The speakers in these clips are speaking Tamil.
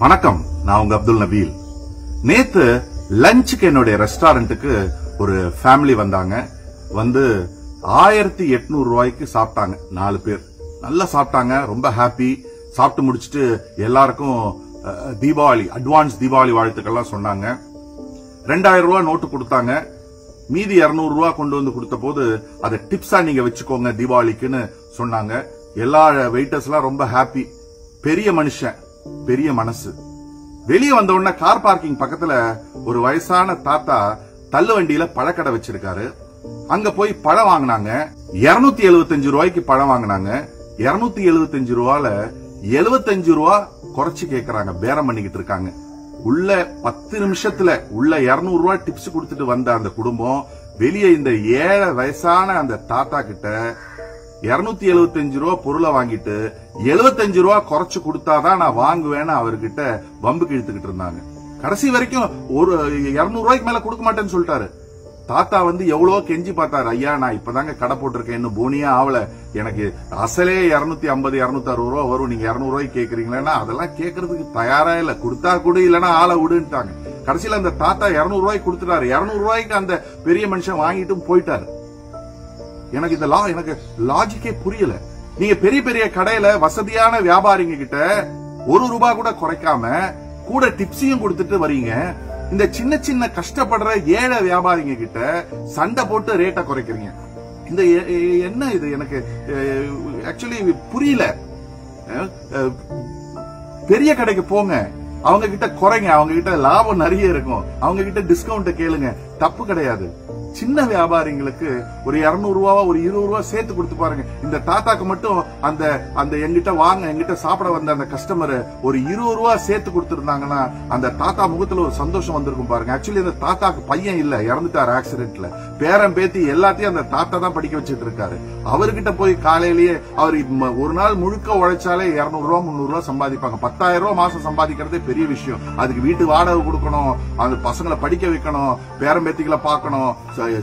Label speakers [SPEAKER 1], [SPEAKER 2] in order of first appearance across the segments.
[SPEAKER 1] வணக்கம், நான் உங்க அப்துல் நபீல். நேத்து லஞ்சுக்கு என்னுடைய ரெஸ்டாரண்ட்டுக்கு ஒரு ஃபேமிலி வந்தாங்க. வந்து 1800 ரூபாய்க்கு சாப்பிட்டாங்க. 4 பேர் நல்லா சாப்பிட்டாங்க. ரொம்ப ஹாப்பி. சாப்பிட்டு முடிச்சிட்டு எல்லாருக்கும் தீபாவளி அட்வான்ஸ் தீபாவளி வாழ்த்துக்கள்லாம் சொன்னாங்க. 2000 ரூபாய் நோட்டு கொடுத்தாங்க. மீதி 200 ரூபாய் கொண்டு வந்து கொடுத்த போது அதை டிப்ஸா நீங்க வச்சுக்கோங்க தீபாவளிக்குன்னு சொன்னாங்க. எல்லா வெயிட்டர்ஸ் எல்லாம் ரொம்ப ஹாப்பி. பெரிய மனுஷன், பெரிய மனசு. வெளியே வந்த உடனே கார் பார்க்கிங் பக்கத்துல ஒரு வயசான தாத்தா தள்ளு வண்டியில பழக்கடை வச்சிருக்காரு. அங்க போய் பழம் வாங்கினாங்க. 275 ரூபாய்க்கு பழம் வாங்கினாங்க. 275 ரூபால 75 ரூபா குறைச்சு கேக்குறாங்க. பேரம் பண்ணிக்கிட்டு இருக்காங்க. உள்ள 10 நிமிஷத்துல உள்ள 200 ரூபாய் டிப்ஸ் கொடுத்துட்டு வந்த அந்த குடும்பம் வெளியே இந்த 7 வயசான அந்த தாத்தா கிட்ட 275 ரூபா பொருளை வாங்கிட்டு 75 ரூபா குறைச்சு கொடுத்தாதான் நான் வாங்குவேன்னு அவர்கிட்ட வம்புக்கு இழுத்துக்கிட்டு இருந்தாங்க. கடைசி வரைக்கும் ஒரு 200 ரூபாய்க்கு மேல கொடுக்க மாட்டேன்னு சொல்லிட்டாரு. தாத்தா வந்து எவ்வளவோ கெஞ்சி பார்த்தாரு. ஐயா, நான் இப்பதாங்க கடை போட்டிருக்கேன், இன்னும் போனியா ஆவல, எனக்கு அசலே 250 260 ரூபா வரும், நீங்க 200 ரூபாய்க்கு கேக்குறீங்களா? அதெல்லாம் கேட்கறதுக்கு தயாரா இல்ல, கொடுத்தா கொடு, இல்லன்னா ஆளை விடுன்ட்டாங்க. கடைசியில அந்த தாத்தா 200 ரூபாய்க்கு கொடுத்துட்டாரு. 200 ரூபாய்க்கு அந்த பெரிய மனுஷன் வாங்கிட்டும் போயிட்டாரு. எனக்கு இந்த எனக்கு லாஜிக்கே புரியல. நீங்க பெரிய பெரிய கடையில வசதியான வியாபாரிங்க கிட்ட 1 ரூபாய் கூட குறைக்காம கூட டிப்ஸையும் கொடுத்துட்டு வரீங்க. இந்த சின்ன சின்ன கஷ்டப்படுற ஏழை வியாபாரிங்க கிட்ட சண்டை போட்டு ரேட்டை குறைக்கிறீங்க. இந்த என்ன இது எனக்கு ஆக்சுவலி புரியல. பெரிய கடைக்கு போங்க, அவங்க கிட்ட குறைங்க, அவங்க கிட்ட லாபம் நிறைய இருக்கும், அவங்க கிட்ட டிஸ்கவுண்ட் கேளுங்க, தப்பு கிடையாது. சின்ன வியாபாரிங்களுக்கு ஒரு 200 ரூபாவா ஒரு 20 ரூபா சேர்த்து கொடுத்து பாருங்க. இந்த தாத்தாக்கு மட்டும் அந்த எங்கிட்ட வாங்க, எங்கிட்ட சாப்பிட வந்த அந்த கஸ்டமர் ஒரு 20 ரூபா சேர்த்து கொடுத்திருந்தாங்கன்னா அந்த தாத்தா முகத்துல ஒரு சந்தோஷம் வந்திருக்கும் பாருங்க. ஆக்சுவலி அந்த தாத்தாக்கு பையன் இல்ல, இறந்துட்டாரு ஆக்சிடென்ட்ல. பேரன் பேத்தி எல்லாத்தையும் அந்த தாத்தா தான் படிக்க வச்சிட்டு இருக்காரு. அவர்கிட்ட போய் காலையிலேயே அவர் ஒரு நாள் முழுக்க உழைச்சாலே 200 ரூபா 300 ரூபா சம்பாதிப்பாங்க. 10,000 ரூபாய் மாசம் சம்பாதிக்கிறதே பெரிய விஷயம். அதுக்கு வீட்டு வாடகை கொடுக்கணும், அந்த பசங்களை படிக்க வைக்கணும், பேரன் பேத்திகளை பார்க்கணும்,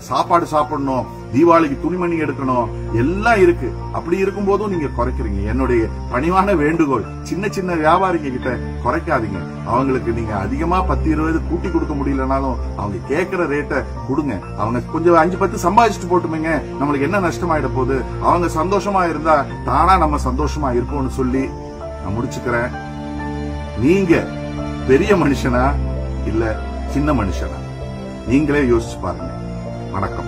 [SPEAKER 1] சாப்பாடு சாப்பிடணும், தீபாவளிக்கு துணிமணி எடுக்கணும், எல்லாம் இருக்கு. அப்படி இருக்கும் போதும் நீங்க குறைக்கிறீங்க. என்னுடைய பணிவான வேண்டுகோள், சின்ன சின்ன வியாபாரிங்க கிட்ட குறைக்காதீங்க. அவங்களுக்கு நீங்க அதிகமா 10-20 கூட்டி கொடுக்க முடியலனாலும் அவங்க கேட்கிற ரேட்டை கொடுங்க. அவங்க கொஞ்சம் 5-10 சம்பாதிச்சுட்டு போட்டுமேங்க, நம்மளுக்கு என்ன நஷ்டமாயிட போகுது? அவங்க சந்தோஷமா இருந்தா தானா நம்ம சந்தோஷமா இருப்போம்னு சொல்லி நான் முடிச்சுக்கிறேன். நீங்க பெரிய மனுஷனா இல்ல சின்ன மனுஷனா? நீங்களே யோசிச்சு பாருங்க. வணக்கம்.